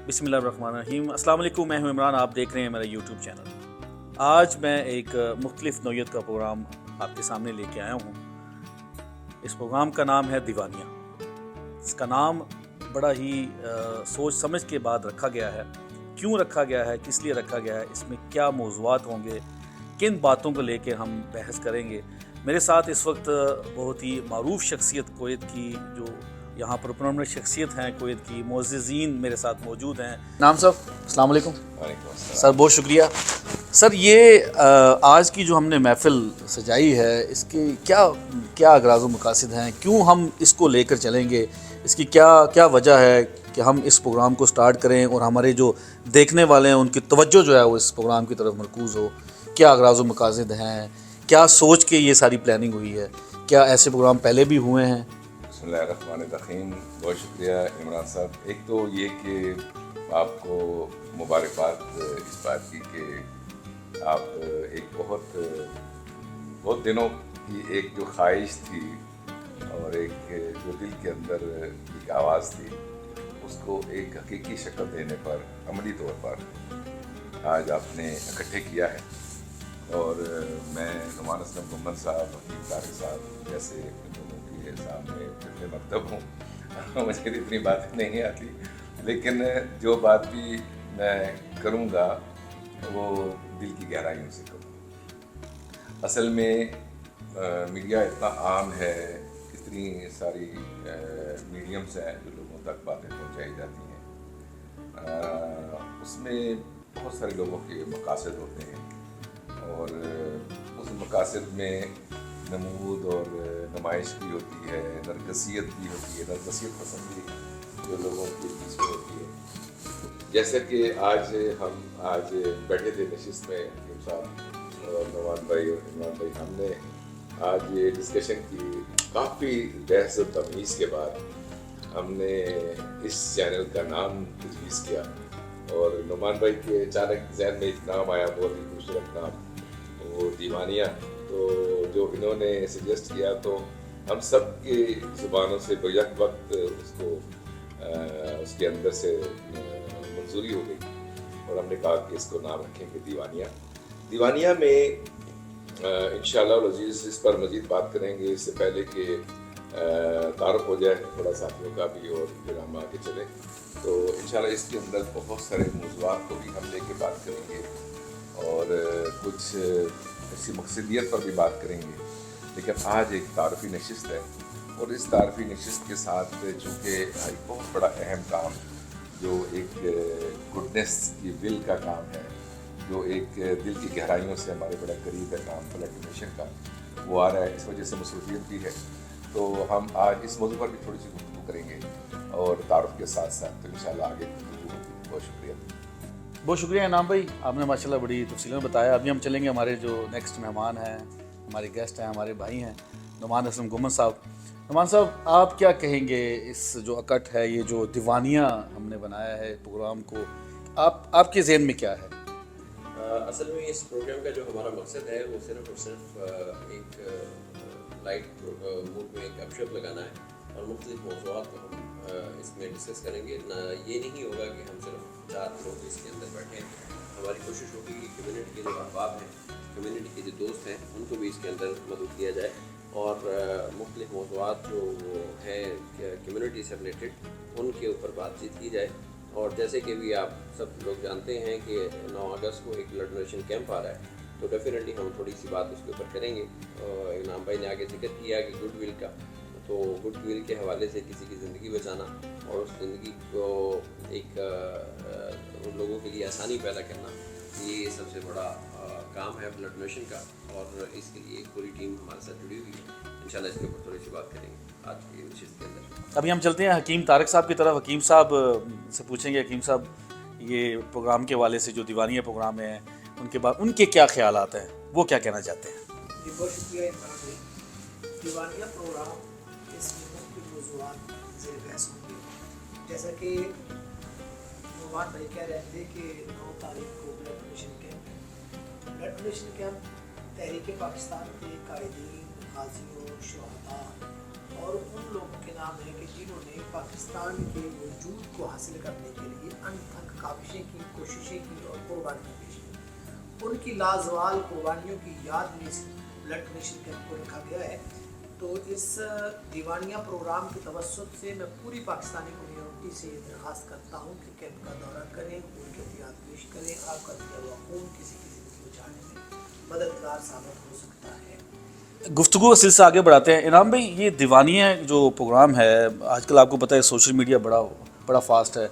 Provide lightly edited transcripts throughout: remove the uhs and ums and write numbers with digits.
بسم اللہ الرحمن الرحیم۔ السلام علیکم، میں ہوں عمران، آپ دیکھ رہے ہیں میرا یوٹیوب چینل۔ آج میں ایک مختلف نوعیت کا پروگرام آپ کے سامنے لے کے آیا ہوں۔ اس پروگرام کا نام ہے دیوانیہ۔ اس کا نام بڑا ہی سوچ سمجھ کے بعد رکھا گیا ہے۔ کیوں رکھا گیا ہے، کس لیے رکھا گیا ہے، اس میں کیا موضوعات ہوں گے، کن باتوں کو لے کے ہم بحث کریں گے۔ میرے ساتھ اس وقت بہت ہی معروف شخصیت کویت کی، جو یہاں پر پرامننٹ شخصیت ہیں کویت کی، معززین میرے ساتھ موجود ہیں۔ نام صاحب السلام علیکم۔ وعلیکم السلام سر بہت شکریہ۔ سر یہ آج کی جو ہم نے محفل سجائی ہے، اس کے کیا اغراض و مقاصد ہیں، کیوں ہم اس کو لے کر چلیں گے، اس کی کیا وجہ ہے کہ ہم اس پروگرام کو سٹارٹ کریں اور ہمارے جو دیکھنے والے ہیں ان کی توجہ جو ہے وہ اس پروگرام کی طرف مرکوز ہو، کیا اغراض و مقاصد ہیں، کیا سوچ کے یہ ساری پلاننگ ہوئی ہے، کیا ایسے پروگرام پہلے بھی ہوئے ہیں؟ بسم اللہ الرحمن الرحیم۔ بہت شکریہ عمران صاحب۔ ایک تو یہ کہ آپ کو مبارکباد اس بات کی کہ آپ ایک بہت دنوں کی ایک جو خواہش تھی اور ایک جو دل کے اندر ایک آواز تھی، اس کو ایک حقیقی شکل دینے پر، عملی طور پر آج آپ نے اکٹھے کیا ہے۔ اور میں نعمان اسلم گمن صاحب، حکیم طارق صاحب جیسے لوگوں کے سامنے پھر مکتب ہوں، مجھے اتنی باتیں نہیں آتی، لیکن جو بات بھی میں کروں گا وہ دل کی گہرائیوں سے کروں گا۔ اصل میں میڈیا اتنا عام ہے، اتنی ساری میڈیمز ہیں جو لوگوں تک باتیں پہنچائی جاتی ہیں، اس میں بہت سارے لوگوں کے مقاصد ہوتے ہیں، اور اس مقاصد میں نمود اور نمائش بھی ہوتی ہے، نرگسیت بھی ہوتی ہے، نرگسیت پسندی جو لوگوں کے بیچ میں ہوتی ہے۔ جیسا کہ آج بیٹھے تھے نشست میں، حکیم صاحب اور نعمان بھائی اور عمران بھائی، ہم نے آج یہ ڈسکشن کی، کافی بحث و تمیز کے بعد ہم نے اس چینل کا نام تجویز کیا، اور نعمان بھائی کے اچانک ذہن میں ایک نام آیا، بہت ہی خوبصورت نام، وہ دیوانیہ۔ تو جو انہوں نے سجیسٹ کیا تو ہم سب کی زبانوں سے بیک وقت اس کے اندر سے منظوری ہو گئی، اور ہم نے کہا کہ اس کو نام رکھیں گے دیوانیہ۔ دیوانیہ میں انشاءاللہ العزیز اس پر مزید بات کریں گے۔ اس سے پہلے کہ تعارف ہو جائے تھوڑا ساتھیوں کا بھی، اور پھر ہم آگے چلیں، تو انشاءاللہ اس کے اندر بہت سارے موضوعات کو بھی ہم لے کے بات کریں گے، اور کچھ ایسی مقصدیت پر بھی بات کریں گے۔ لیکن آج ایک تعارفی نشست ہے، اور اس تعارفی نشست کے ساتھ چونکہ ایک بہت بڑا اہم کام جو ایک گڈنس کی ول کا کام ہے، جو ایک دل کی گہرائیوں سے ہمارے بڑا قریب ہے کام، بلڈ ڈونیشن کا، وہ آ رہا ہے، اس وجہ سے مصروفیت بھی ہے۔ تو ہم آج اس موضوع پر بھی تھوڑی سی گفتگو کریں گے، اور تعارف کے ساتھ ساتھ تو انشاءاللہ آگے گفتگو ہوگی۔ بہت شکریہ۔ بہت شکریہ انعام بھائی، آپ نے ماشاءاللہ بڑی تفصیل میں بتایا۔ ابھی ہم چلیں گے، ہمارے جو نیکسٹ مہمان ہیں، ہمارے گیسٹ ہیں، ہمارے بھائی ہیں نعمان اسلم گمن صاحب۔ نعمان صاحب، آپ کیا کہیں گے اس جو اکٹ ہے، یہ جو دیوانیہ ہم نے بنایا ہے پروگرام کو، آپ کے ذہن میں کیا ہے؟ اصل میں اس پروگرام کا جو ہمارا مقصد ہے وہ صرف اور صرف ایک لائٹ موڈ میں ایک گپ شپ لگانا ہے، اور مختلف موضوعات کو ہم اس میں ڈسکس کریں گے۔ نہ یہ نہیں ہوگا کہ ہم صرف 4 لوگ اس کے اندر بیٹھے ہیں، ہماری کوشش ہوگی کہ کمیونٹی کے جو احباب ہیں، کمیونٹی کے جو دوست ہیں، ان کو بھی اس کے اندر مدعو کیا جائے، اور مختلف موضوعات جو ہیں کمیونٹی سے ریلیٹڈ، ان کے اوپر بات چیت کی جائے۔ اور جیسے کہ بھی آپ سب لوگ جانتے ہیں کہ 9 اگست کو ایک بلڈ ڈونیشن کیمپ آ رہا ہے، تو ڈیفینیٹلی ہم تھوڑی سی بات اس کے اوپر کریں گے۔ انعام بھائی نے آگے ذکر کیا کہ گڈ ول کا، تو گڈ ول کے حوالے سے کسی کی زندگی بچانا، اور اس زندگی کو ایک ان لوگوں کے لیے آسانی پیدا کرنا، یہ سب سے بڑا کام ہے بلڈ ڈونیشن کا، اور اس کے لیے ایک پوری ٹیم ہمارے ساتھ جڑی ہوئی ہے۔ انشاءاللہ اس کے اوپر تھوڑی سی بات کریں گے آج کی نشست کے اندر۔ ابھی ہم چلتے ہیں حکیم طارق صاحب کی طرف۔ حکیم صاحب سے پوچھیں گے، حکیم صاحب یہ پروگرام کے حوالے سے جو دیوانیہ پروگرام ہے، ان کے کیا خیالات ہیں، وہ کیا کہنا چاہتے ہیں؟ جی بہت شکریہ عمران بھائی۔ دیوانیہ پروگرام، اس میں مختلف موضوعات زیر بحث ہوں گے، جیسا کہ نعمان بھائی کہہ رہے تھے کہ 9 تاریخ کو بلڈ ڈونیشن کیمپ ہے۔ بلڈ ڈونیشن کیمپ تحریک پاکستان کے قائدین، غازیوں، شہداء اور ان لوگوں کے نام ہیں کہ جنہوں نے پاکستان کے وجود کو حاصل کرنے کے لیے انتھک کاوشیں کی، کوششیں کی اور قربانیاں پیش کی. ان کی لازوال قربانیوں کی یاد میں اس بلڈ ڈونیشن کیمپ کو رکھا گیا ہے. تو اس دیوانیہ پروگرام کے توسط سے میں پوری پاکستانی کمیونٹی سے یہ درخواست کرتا ہوں کہ کیمپ کا دورہ کریں، خون کی احتیاط پیش کریں. آپ کا دیا ہوا خون کسی کی زندگی بچانے میں مددگار ثابت ہو سکتا ہے. گفتگو کا سلسلہ آگے بڑھاتے ہیں. انعام بھائی، یہ دیوانیہ جو پروگرام ہے، آج کل آپ کو پتہ ہے سوشل میڈیا بڑا فاسٹ ہے.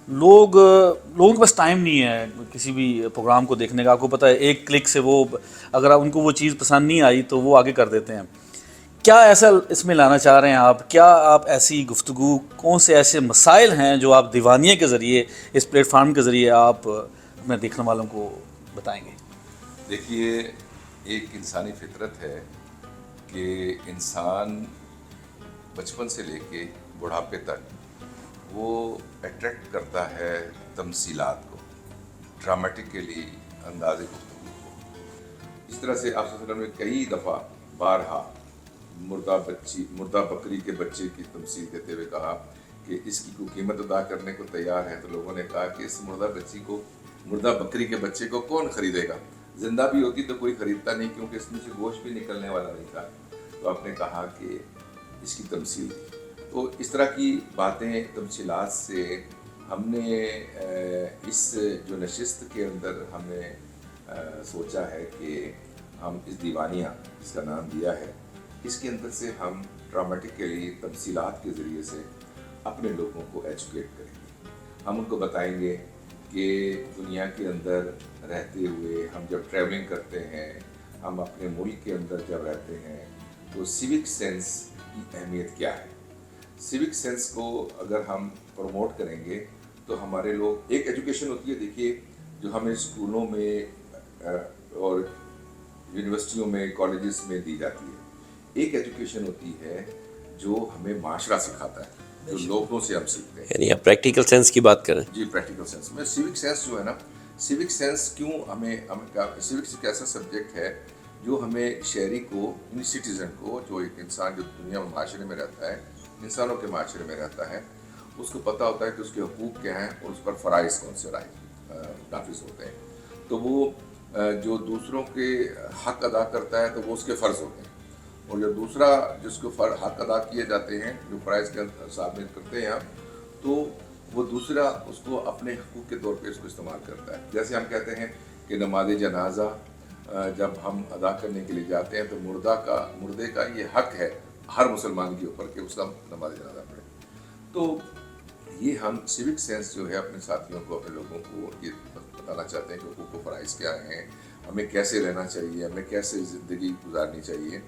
لوگوں کے پاس ٹائم نہیں ہے کسی بھی پروگرام کو دیکھنے کا. آپ کو پتہ ہے ایک کلک سے وہ، اگر ان کو وہ چیز پسند نہیں آئی تو وہ آگے کر دیتے ہیں. کیا ایسا اس میں لانا چاہ رہے ہیں آپ؟ کیا آپ ایسی گفتگو، کون سے ایسے مسائل ہیں جو آپ دیوانیہ کے ذریعے، اس پلیٹ فارم کے ذریعے آپ اپنے دیکھنے والوں کو بتائیں گے؟ دیکھیے، ایک انسانی فطرت ہے کہ انسان بچپن سے لے کے بڑھاپے تک وہ اٹریکٹ کرتا ہے تمثیلات کو، ڈراماٹیکلی انداز گفتگو کو. اس طرح سے آپ صلی اللہ علیہ وسلم نے کئی دفعہ بارہا مردہ بکری کے بچے کی تمثیل دیتے ہوئے کہا کہ اس کی کوئی قیمت ادا کرنے کو تیار ہے. تو لوگوں نے کہا کہ اس مردہ بکری کے بچے کو کون خریدے گا؟ زندہ بھی ہوتی تو کوئی خریدتا نہیں، کیونکہ اس میں سے گوشت بھی نکلنے والا نہیں تھا. تو آپ نے کہا کہ اس کی تمثیل دی. تو اس طرح کی باتیں، تمثیلات سے ہم نے اس جو نشست کے اندر ہم نے سوچا ہے کہ ہم اس دیوانیہ، جس کا نام دیا ہے، اس کے اندر سے ہم ڈراماٹیکلی تمثیلات کے ذریعے سے اپنے لوگوں کو ایجوکیٹ کریں گے. ہم ان کو بتائیں گے کہ دنیا کے اندر رہتے ہوئے ہم جب ٹریولنگ کرتے ہیں، ہم اپنے ملک کے اندر جب رہتے ہیں، تو سیوک سینس کی اہمیت کیا ہے. سیوک سینس کو اگر ہم پروموٹ کریں گے تو ہمارے لوگ، ایک ایجوکیشن ہوتی ہے، دیکھیے، جو ہمیں اسکولوں میں اور یونیورسٹیوں میں، کالجز میں دی جاتی ہے. ایک ایجوکیشن ہوتی ہے جو ہمیں معاشرہ سکھاتا ہے، جو لوگوں سے ہم سیکھتے ہیں. یعنی آپ پریکٹیکل سینس کی بات کریں. جی، پریکٹیکل سینس میں سیوک سینس جو ہے نا، سیوک سینس کیوں سیوکس ایک ایسا سبجیکٹ ہے جو ہمیں شہری کو، سٹیزن کو، جو ایک انسان جو دنیا میں معاشرے میں رہتا ہے، انسانوں کے معاشرے میں رہتا ہے، اس کو پتہ ہوتا ہے کہ اس کے حقوق کیا ہیں اور اس پر فرائض کون سے نافذ ہوتے ہیں. تو وہ جو دوسروں کے حق ادا کرتا ہے تو وہ اس کے فرض ہوتے ہیں، اور جو دوسرا جس کو حق ادا کیے جاتے ہیں، جو فرائض کے شامل کرتے ہیں ہم، تو وہ دوسرا اس کو اپنے حقوق کے طور پہ اس کو استعمال کرتا ہے. جیسے ہم کہتے ہیں کہ نماز جنازہ جب ہم ادا کرنے کے لیے جاتے ہیں تو مردے کا یہ حق ہے ہر مسلمان کے اوپر کہ اس کا نماز جنازہ پڑھے. تو یہ ہم سیوک سینس جو ہے اپنے ساتھیوں کو، اپنے لوگوں کو یہ بتانا چاہتے ہیں کہ حقوق و فرائض کیا ہیں، ہمیں کیسے رہنا چاہیے، ہمیں کیسے زندگی گزارنی چاہیے.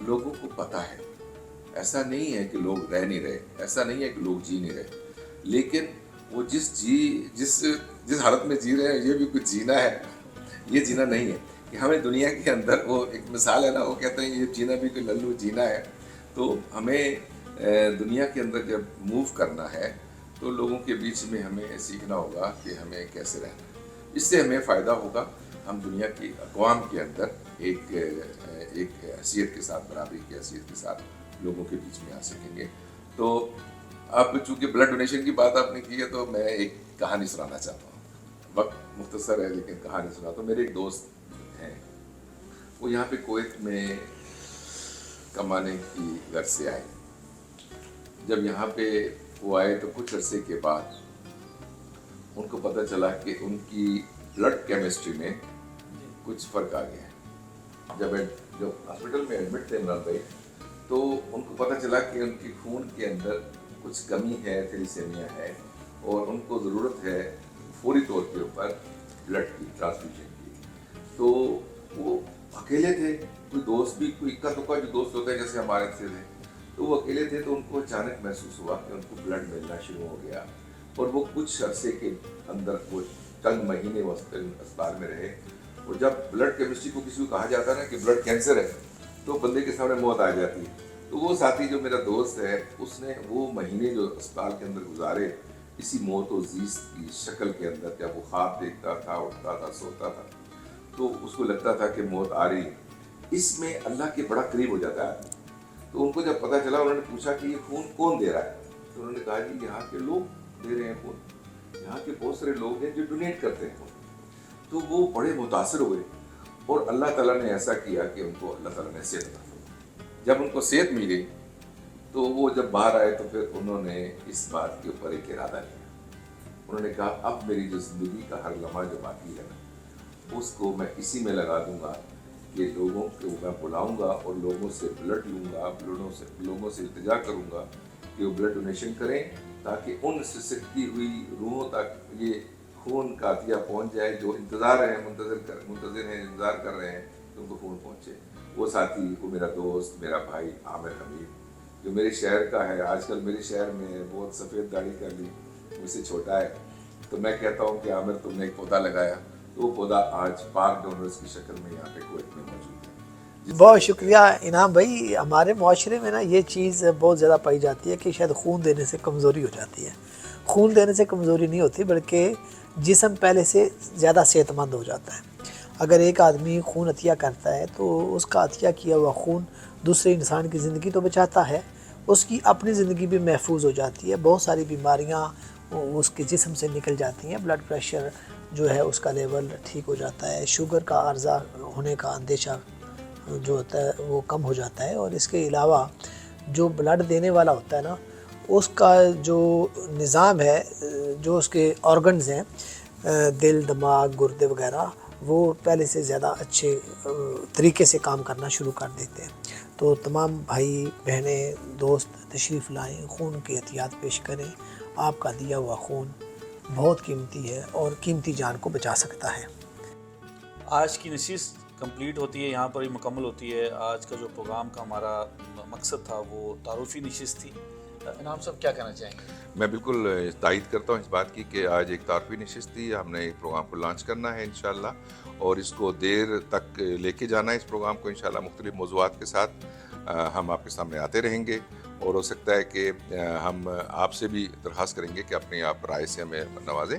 لوگوں کو پتہ ہے. ایسا نہیں ہے کہ لوگ رہ نہیں رہے، ایسا نہیں ہے کہ لوگ جی نہیں رہے، لیکن وہ جس حالت میں جی رہے ہیں، یہ بھی کچھ جینا ہے. یہ جینا نہیں ہے کہ ہمیں دنیا کے اندر، وہ ایک مثال ہے نا، وہ کہتے ہیں یہ جینا بھی کوئی للو جینا ہے. تو ہمیں دنیا کے اندر جب موو کرنا ہے تو لوگوں کے بیچ میں ہمیں سیکھنا ہوگا کہ ہمیں کیسے رہنا ہے. اس سے ہمیں فائدہ ہوگا. ہم دنیا کی اقوام کے اندر ایک حیثیت کے ساتھ، برابری کی حیثیت کے ساتھ لوگوں کے بیچ میں آ سکیں گے. تو اب چونکہ بلڈ ڈونیشن کی بات آپ نے کی ہے تو میں ایک کہانی سنانا چاہتا ہوں. وقت مختصر ہے لیکن کہانی سنا. تو میرے ایک دوست ہیں، وہ یہاں پہ کویت میں کمانے کی غرض سے آئے. جب یہاں پہ وہ آئے تو کچھ عرصے کے بعد ان کو پتہ چلا کہ ان کی بلڈ کیمسٹری میں کچھ فرق آ گیا ہے. جب ہاسپٹل میں ایڈمٹ تھے عمران بھائی، تو ان کو پتہ چلا کہ ان کی خون کے اندر کچھ کمی ہے، تھیلیسیمیا ہے، اور ان کو ضرورت ہے فوری طور کے اوپر بلڈ کی ٹرانسفیوژن کی. تو وہ اکیلے تھے، کوئی دوست بھی، کوئی اکا دکا جو دوست ہوتے ہیں جیسے ہمارے سے تھے، تو وہ اکیلے تھے. تو ان کو اچانک محسوس ہوا کہ ان کو بلڈ ملنا شروع ہو گیا، اور وہ کچھ عرصے کے اندر، وہ چند مہینے وہ اسپتال میں رہے. اور جب بلڈ کیمسٹری کو کسی کو کہا جاتا ہے نا کہ بلڈ کینسر ہے، تو بندے کے سامنے موت آ جاتی ہے. تو وہ ساتھی جو میرا دوست ہے، اس نے وہ مہینے جو اسپتال کے اندر گزارے اسی موت و زیست کی شکل کے اندر. جب وہ خواب دیکھتا تھا، اٹھتا تھا، سوتا تھا، تو اس کو لگتا تھا کہ موت آ رہی. اس میں اللہ کے بڑا قریب ہو جاتا ہے آدمی. تو ان کو جب پتہ چلا انہوں نے پوچھا کہ یہ خون کون دے رہا ہے, تو انہوں نے کہا جی یہاں کے لوگ دے رہے ہیں خون, یہاں کے بہت سارے لوگ ہیں جو ڈونیٹ کرتے ہیں خون. تو وہ بڑے متاثر ہوئے اور اللہ تعالیٰ نے ایسا کیا کہ ان کو اللہ تعالیٰ نے صحت عطا فرمائی. جب ان کو صحت ملی تو وہ جب باہر آئے تو پھر انہوں نے اس بات کے اوپر ایک ارادہ لیا. انہوں نے کہا اب میری جو زندگی کا ہر لمحہ جو باقی ہے نا اس کو میں اسی میں لگا دوں گا کہ لوگوں کو میں بلاؤں گا اور لوگوں سے بلڈ لوں گا, لوگوں سے التجا کروں گا کہ وہ بلڈ ڈونیشن کریں تاکہ ان سے سکتی ہوئی روحوں تک یہ خون کا عطیہ پہنچ جائے جو منتظر ہیں, انتظار کر رہے ہیں کہ ان کو خون پہنچے. وہ ساتھی, وہ میرا دوست, میرا بھائی عامر حمید جو میرے شہر کا ہے, آج کل میرے شہر میں بہت سفید داڑھی کر لی, مجھ سے چھوٹا ہے, تو میں کہتا ہوں کہ عامر تم نے ایک پودا لگایا, تو وہ پودا آج پاک ڈونرز کی شکل میں یہاں پہ کویت میں موجود ہے. بہت شکریہ انعام بھائی. ہمارے معاشرے میں نا یہ چیز بہت زیادہ پائی جاتی ہے کہ شاید خون دینے سے کمزوری ہو جاتی ہے. خون دینے سے کمزوری نہیں ہوتی بلکہ جسم پہلے سے زیادہ صحت مند ہو جاتا ہے. اگر ایک آدمی خون عطیہ کرتا ہے تو اس کا عطیہ کیا ہوا خون دوسرے انسان کی زندگی تو بچاتا ہے, اس کی اپنی زندگی بھی محفوظ ہو جاتی ہے. بہت ساری بیماریاں اس کے جسم سے نکل جاتی ہیں. بلڈ پریشر جو ہے اس کا لیول ٹھیک ہو جاتا ہے, شوگر کا عرضہ ہونے کا اندیشہ جو ہوتا ہے وہ کم ہو جاتا ہے. اور اس کے علاوہ جو بلڈ دینے والا ہوتا ہے نا اس کا جو نظام ہے, جو اس کے آرگنز ہیں, دل, دماغ, گردے وغیرہ, وہ پہلے سے زیادہ اچھے طریقے سے کام کرنا شروع کر دیتے ہیں. تو تمام بھائی بہنیں دوست تشریف لائیں, خون کے عطیات پیش کریں. آپ کا دیا ہوا خون بہت قیمتی ہے اور قیمتی جان کو بچا سکتا ہے. آج کی نشست کمپلیٹ ہوتی ہے, یہاں پر ہی مکمل ہوتی ہے. آج کا جو پروگرام کا ہمارا مقصد تھا وہ تعارفی نشست تھی. انعام صاحب کیا کہنا چاہیں گے؟ میں بالکل تائید کرتا ہوں اس بات کی کہ آج ایک تعارفی نشست تھی. ہم نے ایک پروگرام کو لانچ کرنا ہے انشاءاللہ, اور اس کو دیر تک لے کے جانا ہے. اس پروگرام کو انشاءاللہ مختلف موضوعات کے ساتھ ہم آپ کے سامنے آتے رہیں گے, اور ہو سکتا ہے کہ ہم آپ سے بھی درخواست کریں گے کہ اپنی آپ رائے سے ہمیں نوازیں.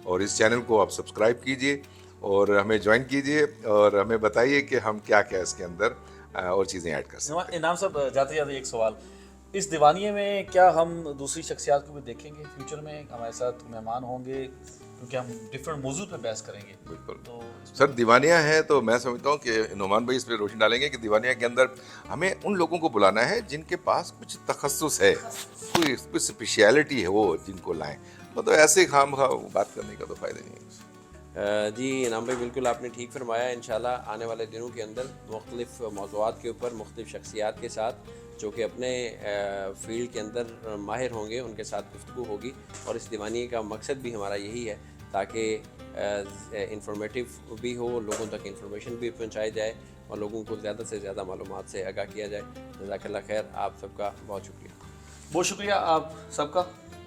اور اس چینل کو آپ سبسکرائب کیجئے اور ہمیں جوائن کیجئے, اور ہمیں بتائیے کہ ہم کیا کیا اس کے اندر اور چیزیں ایڈ کر سکتے ہیں. انعام صاحب جاتے جاتے ایک سوال, اس دیوانیے میں کیا ہم دوسری شخصیات کو بھی دیکھیں گے فیوچر میں؟ ہمارے ساتھ مہمان ہوں گے کیونکہ ہم ڈفرینٹ موضوع پہ بحث کریں گے. بالکل تو سر, دیوانیہ ہے تو میں سمجھتا ہوں کہ نعمان بھائی اس پہ روشنی ڈالیں گے کہ دیوانیہ کے اندر ہمیں ان لوگوں کو بلانا ہے جن کے پاس کچھ تخصص ہے, کوئی اسپیشیلٹی ہے, وہ جن کو لائیں. تو ایسے خام خواہ بات کرنے کا تو فائدہ نہیں ہے. جی انعام بھائی بالکل آپ نے ٹھیک فرمایا. انشاءاللہ آنے والے دنوں کے اندر مختلف موضوعات کے اوپر مختلف شخصیات کے ساتھ جو کہ اپنے فیلڈ کے اندر ماہر ہوں گے ان کے ساتھ گفتگو ہوگی. اور اس دیوانیے کا مقصد بھی ہمارا یہی ہے تاکہ انفارمیٹیو بھی ہو, لوگوں تک انفارمیشن بھی پہنچائی جائے اور لوگوں کو زیادہ سے زیادہ معلومات سے آگاہ کیا جائے. جزاک اللہ خیر. آپ سب کا بہت شکریہ. بہت شکریہ آپ سب کا,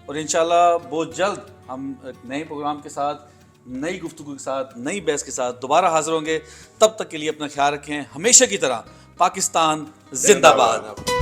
اور انشاءاللہ بہت جلد ہم ایک نئے پروگرام کے ساتھ, نئی گفتگو کے ساتھ, نئی بحث کے ساتھ دوبارہ حاضر ہوں گے. تب تک کے لیے اپنا خیال رکھیں. ہمیشہ کی طرح پاکستان زندہ باد.